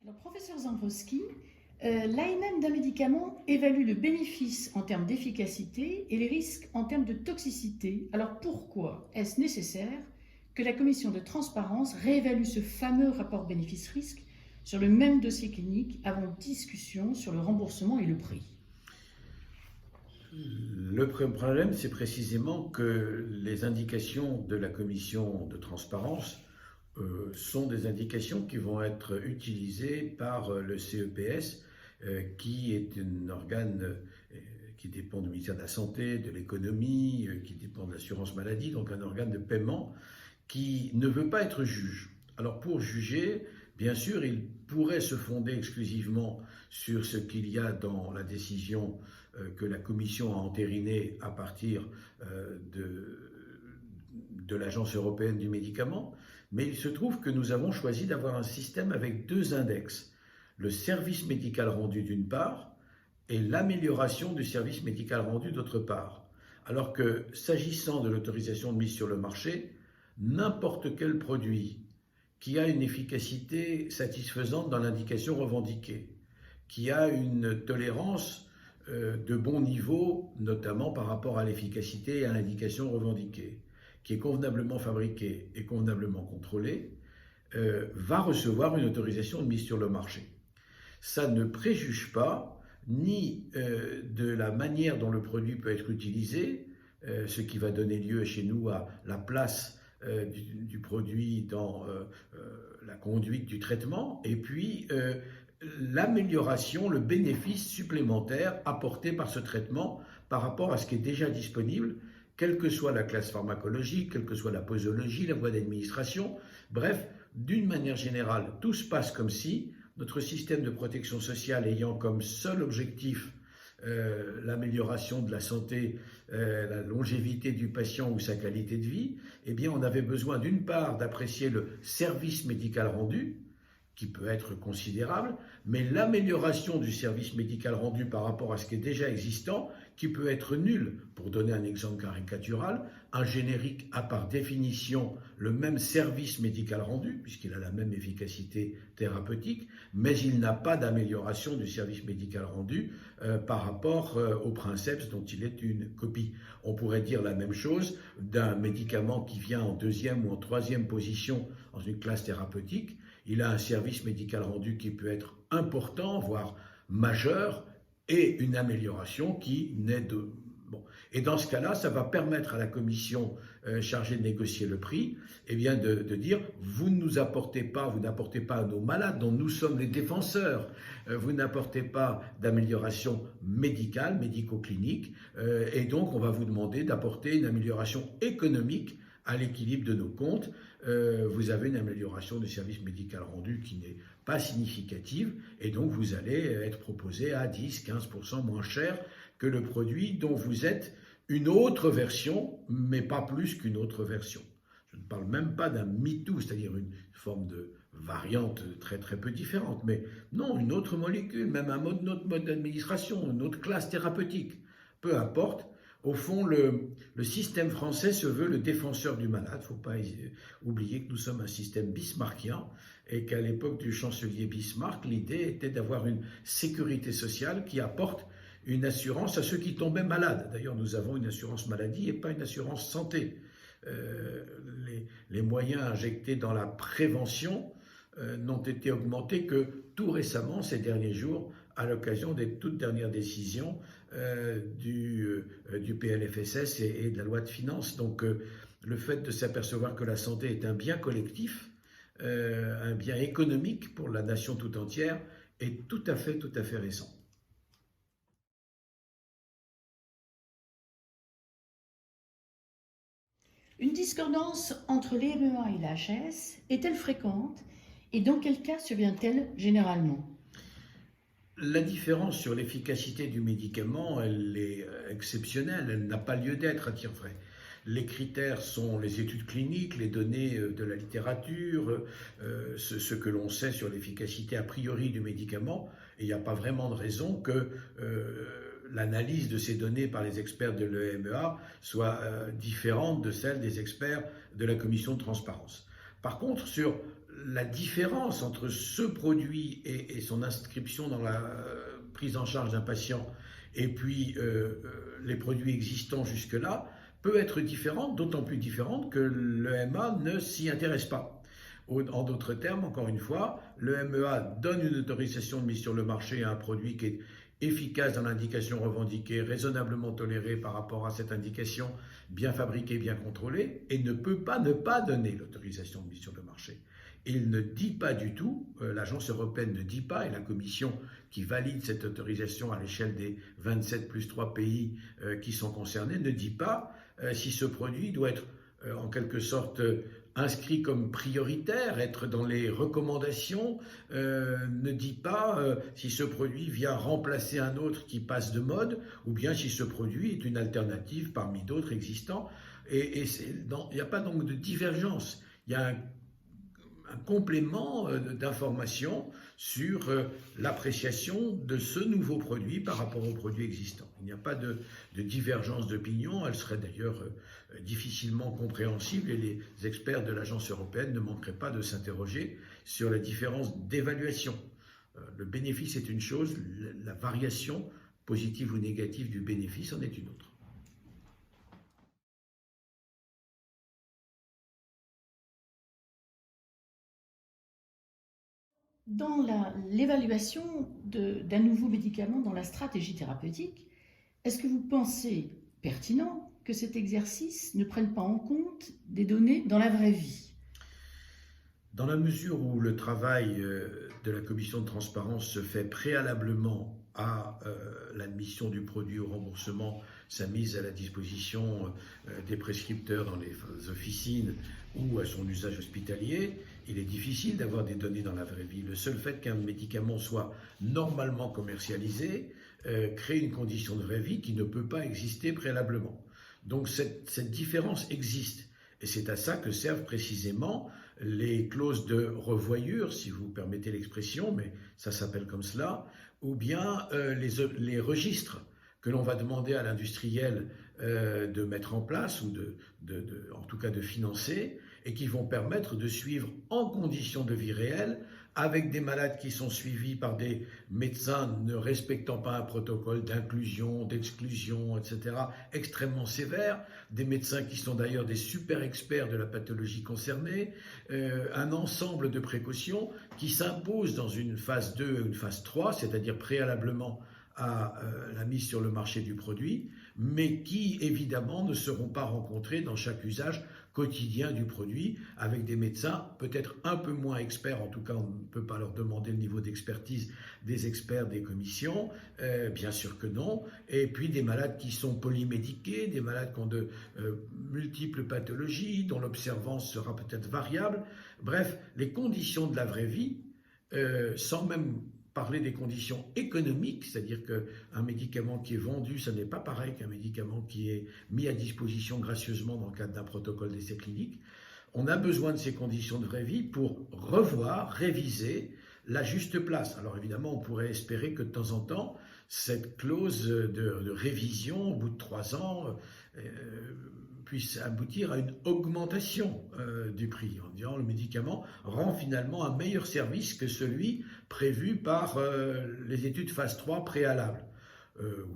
Alors, professeur Zambrowski, l'AMM d'un médicament évalue le bénéfice en termes d'efficacité et les risques en termes de toxicité. Alors pourquoi est-ce nécessaire que la commission de transparence réévalue ce fameux rapport bénéfice-risque sur le même dossier clinique avant discussion sur le remboursement et le prix? Le problème, c'est précisément que les indications de la commission de transparence sont des indications qui vont être utilisées par le CEPS, qui est un organe qui dépend du ministère de la Santé, de l'économie, qui dépend de l'assurance maladie, donc un organe de paiement qui ne veut pas être juge. Alors pour juger, bien sûr, il pourrait se fonder exclusivement sur ce qu'il y a dans la décision que la Commission a entérinée à partir de l'Agence européenne du médicament, mais il se trouve que nous avons choisi d'avoir un système avec deux index, le service médical rendu d'une part et l'amélioration du service médical rendu d'autre part. Alors que s'agissant de l'autorisation de mise sur le marché, n'importe quel produit qui a une efficacité satisfaisante dans l'indication revendiquée, qui a une tolérance de bon niveau, notamment par rapport à l'efficacité et à l'indication revendiquée, qui est convenablement fabriqué et convenablement contrôlé, va recevoir une autorisation de mise sur le marché. Ça ne préjuge pas ni de la manière dont le produit peut être utilisé, ce qui va donner lieu chez nous à la place du produit dans la conduite du traitement, et puis l'amélioration, le bénéfice supplémentaire apporté par ce traitement par rapport à ce qui est déjà disponible, quelle que soit la classe pharmacologique, quelle que soit la posologie, la voie d'administration. Bref, d'une manière générale, tout se passe comme si notre système de protection sociale ayant comme seul objectif l'amélioration de la santé, la longévité du patient ou sa qualité de vie, eh bien on avait besoin d'une part d'apprécier le service médical rendu, qui peut être considérable, mais l'amélioration du service médical rendu par rapport à ce qui est déjà existant, qui peut être nul. Pour donner un exemple caricatural, un générique a par définition le même service médical rendu, puisqu'il a la même efficacité thérapeutique, mais il n'a pas d'amélioration du service médical rendu par rapport au princeps dont il est une copie. On pourrait dire la même chose d'un médicament qui vient en deuxième ou en troisième position dans une classe thérapeutique. Il a un service médical rendu qui peut être important, voire majeur, et une amélioration qui naît de... Bon. Et dans ce cas-là, ça va permettre à la commission chargée de négocier le prix, eh bien de dire, vous ne nous apportez pas, vous n'apportez pas à nos malades, dont nous sommes les défenseurs, vous n'apportez pas d'amélioration médicale, médico-clinique, et donc on va vous demander d'apporter une amélioration économique à l'équilibre de nos comptes. Vous avez une amélioration du service médical rendu qui n'est pas significative, et donc vous allez être proposé à 10-15% moins cher que le produit dont vous êtes une autre version, mais pas plus qu'une autre version. Je ne parle même pas d'un MeToo, c'est-à-dire une forme de variante très très peu différente, mais non, une autre molécule, même un autre mode d'administration, une autre classe thérapeutique, peu importe. Au fond, le système français se veut le défenseur du malade. Il ne faut pas oublier que nous sommes un système bismarckien et qu'à l'époque du chancelier Bismarck, l'idée était d'avoir une sécurité sociale qui apporte une assurance à ceux qui tombaient malades. D'ailleurs, nous avons une assurance maladie et pas une assurance santé. Les moyens injectés dans la prévention n'ont été augmentés que tout récemment, ces derniers jours, à l'occasion des toutes dernières décisions du PLFSS et de la loi de finances. Donc le fait de s'apercevoir que la santé est un bien collectif, un bien économique pour la nation tout entière, est tout à fait récent. Une discordance entre l'EMEA et la HS est-elle fréquente et dans quel cas survient-elle généralement? La différence sur l'efficacité du médicament, elle est exceptionnelle, elle n'a pas lieu d'être à dire vrai. Les critères sont les études cliniques, les données de la littérature, ce que l'on sait sur l'efficacité a priori du médicament, et il n'y a pas vraiment de raison que l'analyse de ces données par les experts de l'EMEA soit différente de celle des experts de la commission de transparence. Par contre, sur la différence entre ce produit et son inscription dans la prise en charge d'un patient et puis les produits existants jusque-là peut être différente, d'autant plus différente que l'EMA ne s'y intéresse pas. En d'autres termes, encore une fois, l'EMEA donne une autorisation de mise sur le marché à un produit qui est efficace dans l'indication revendiquée, raisonnablement toléré par rapport à cette indication, bien fabriquée, bien contrôlée, et ne peut pas ne pas donner l'autorisation de mise sur le marché. Et il ne dit pas du tout, l'agence européenne ne dit pas, et la commission qui valide cette autorisation à l'échelle des 27 plus 3 pays qui sont concernés, ne dit pas si ce produit doit être en quelque sorte inscrit comme prioritaire, être dans les recommandations, ne dit pas si ce produit vient remplacer un autre qui passe de mode, ou bien si ce produit est une alternative parmi d'autres existants. Et il n'y a pas donc de divergence, il y a un complément d'information sur l'appréciation de ce nouveau produit par rapport au produit existant. Il n'y a pas de divergence d'opinion, elle serait d'ailleurs difficilement compréhensible et les experts de l'agence européenne ne manqueraient pas de s'interroger sur la différence d'évaluation. Le bénéfice est une chose, la variation positive ou négative du bénéfice en est une autre. Dans l'évaluation d'un nouveau médicament dans la stratégie thérapeutique, est-ce que vous pensez pertinent que cet exercice ne prenne pas en compte des données dans la vraie vie? Dans la mesure où le travail de la commission de transparence se fait préalablement à l'admission du produit au remboursement, sa mise à la disposition des prescripteurs dans les officines ou à son usage hospitalier, il est difficile d'avoir des données dans la vraie vie. Le seul fait qu'un médicament soit normalement commercialisé crée une condition de vraie vie qui ne peut pas exister préalablement. Donc cette différence existe. Et c'est à ça que servent précisément les clauses de revoyure, si vous permettez l'expression, mais ça s'appelle comme cela, ou bien les registres que l'on va demander à l'industriel de mettre en place, ou en tout cas de financer, et qui vont permettre de suivre en conditions de vie réelle, avec des malades qui sont suivis par des médecins ne respectant pas un protocole d'inclusion, d'exclusion, etc., extrêmement sévère, des médecins qui sont d'ailleurs des super experts de la pathologie concernée, un ensemble de précautions qui s'imposent dans une phase 2 et une phase 3, c'est-à-dire préalablement à la mise sur le marché du produit, mais qui évidemment ne seront pas rencontrés dans chaque usage quotidien du produit, avec des médecins peut-être un peu moins experts, en tout cas on ne peut pas leur demander le niveau d'expertise des experts des commissions, bien sûr que non, et puis des malades qui sont polymédiqués, des malades qui ont de multiples pathologies, dont l'observance sera peut-être variable, bref, les conditions de la vraie vie, sans même parler des conditions économiques, c'est-à-dire qu'un médicament qui est vendu, ça n'est pas pareil qu'un médicament qui est mis à disposition gracieusement dans le cadre d'un protocole d'essai clinique. On a besoin de ces conditions de vraie vie pour revoir, réviser la juste place. Alors évidemment, on pourrait espérer que de temps en temps, cette clause de révision, au bout de 3 ans, puisse aboutir à une augmentation du prix, en disant le médicament rend finalement un meilleur service que celui prévu par les études phase 3 préalables.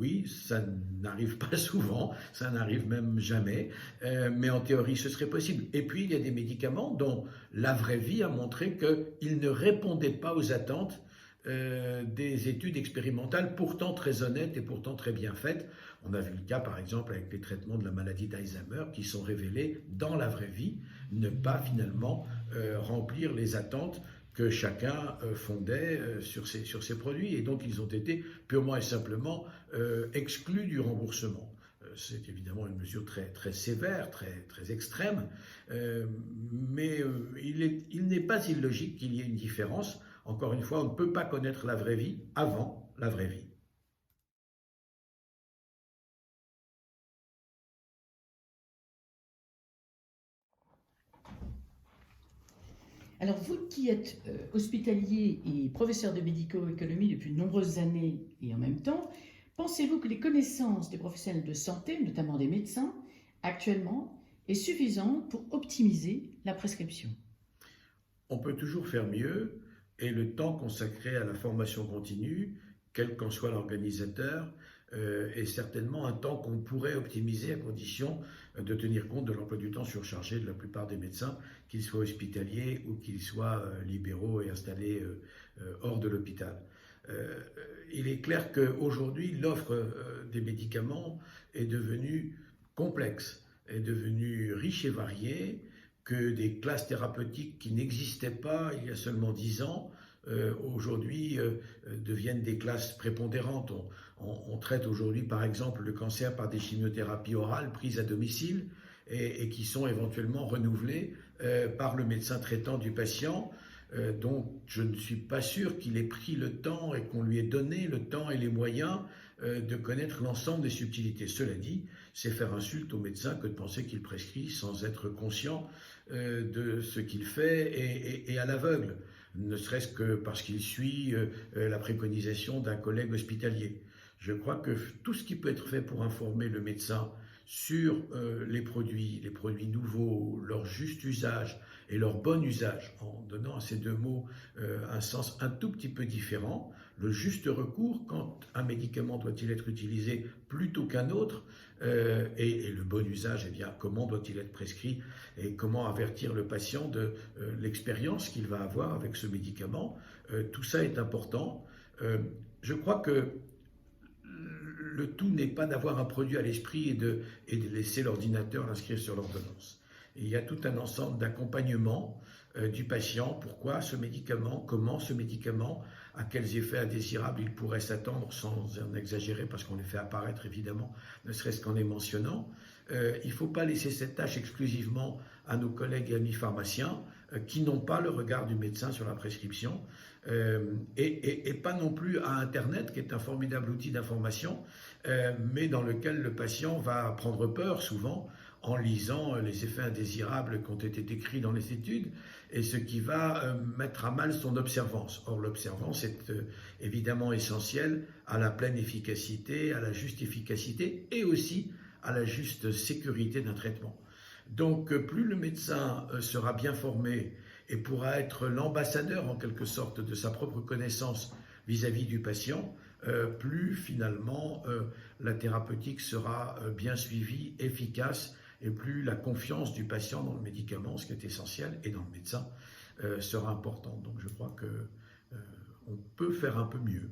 Oui, ça n'arrive pas souvent, ça n'arrive même jamais, mais en théorie ce serait possible. Et puis il y a des médicaments dont la vraie vie a montré qu'ils ne répondaient pas aux attentes des études expérimentales pourtant très honnêtes et pourtant très bien faites. On a vu le cas par exemple avec les traitements de la maladie d'Alzheimer qui sont révélés dans la vraie vie ne pas finalement remplir les attentes que chacun fondait sur ces produits, et donc ils ont été purement et simplement exclus du remboursement. C'est évidemment une mesure très, très sévère, très, très extrême, mais il n'est pas illogique qu'il y ait une différence. Encore une fois, on ne peut pas connaître la vraie vie avant la vraie vie. Alors, vous qui êtes hospitalier et professeur de médico-économie depuis de nombreuses années et en même temps, pensez-vous que les connaissances des professionnels de santé, notamment des médecins, actuellement, est suffisante pour optimiser la prescription? on peut toujours faire mieux et le temps consacré à la formation continue, quel qu'en soit l'organisateur, est certainement un temps qu'on pourrait optimiser à condition de tenir compte de l'emploi du temps surchargé de la plupart des médecins, qu'ils soient hospitaliers ou qu'ils soient libéraux et installés hors de l'hôpital. Il est clair qu'aujourd'hui, l'offre des médicaments est devenue complexe, est devenue riche et variée, que des classes thérapeutiques qui n'existaient pas il y a seulement 10 ans, aujourd'hui deviennent des classes prépondérantes. On traite aujourd'hui par exemple le cancer par des chimiothérapies orales prises à domicile et qui sont éventuellement renouvelées par le médecin traitant du patient. Donc je ne suis pas sûr qu'il ait pris le temps et qu'on lui ait donné le temps et les moyens de connaître l'ensemble des subtilités. Cela dit, c'est faire insulte au médecin que de penser qu'il prescrit sans être conscient de ce qu'il fait et à l'aveugle, ne serait-ce que parce qu'il suit la préconisation d'un collègue hospitalier. Je crois que tout ce qui peut être fait pour informer le médecin sur les produits nouveaux, leur juste usage et leur bon usage, en donnant à ces deux mots un sens un tout petit peu différent, le juste recours, quand un médicament doit-il être utilisé plutôt qu'un autre, et le bon usage, eh bien, comment doit-il être prescrit et comment avertir le patient de l'expérience qu'il va avoir avec ce médicament. Tout ça est important. Je crois que le tout n'est pas d'avoir un produit à l'esprit et de laisser l'ordinateur l'inscrire sur l'ordonnance. Il y a tout un ensemble d'accompagnement du patient. Pourquoi ce médicament? Comment ce médicament? À quels effets indésirables il pourrait s'attendre, sans en exagérer, parce qu'on les fait apparaître évidemment, ne serait-ce qu'en les mentionnant. Il ne faut pas laisser cette tâche exclusivement à nos collègues et amis pharmaciens qui n'ont pas le regard du médecin sur la prescription et pas non plus à Internet, qui est un formidable outil d'information, mais dans lequel le patient va prendre peur souvent en lisant les effets indésirables qui ont été décrits dans les études, et ce qui va mettre à mal son observance. Or, l'observance est évidemment essentielle à la pleine efficacité, à la juste efficacité et aussi à la juste sécurité d'un traitement. Donc, plus le médecin sera bien formé et pourra être l'ambassadeur en quelque sorte de sa propre connaissance vis-à-vis du patient, plus finalement la thérapeutique sera bien suivie, efficace, et plus la confiance du patient dans le médicament, ce qui est essentiel, et dans le médecin, sera importante. Donc je crois qu'on peut faire un peu mieux.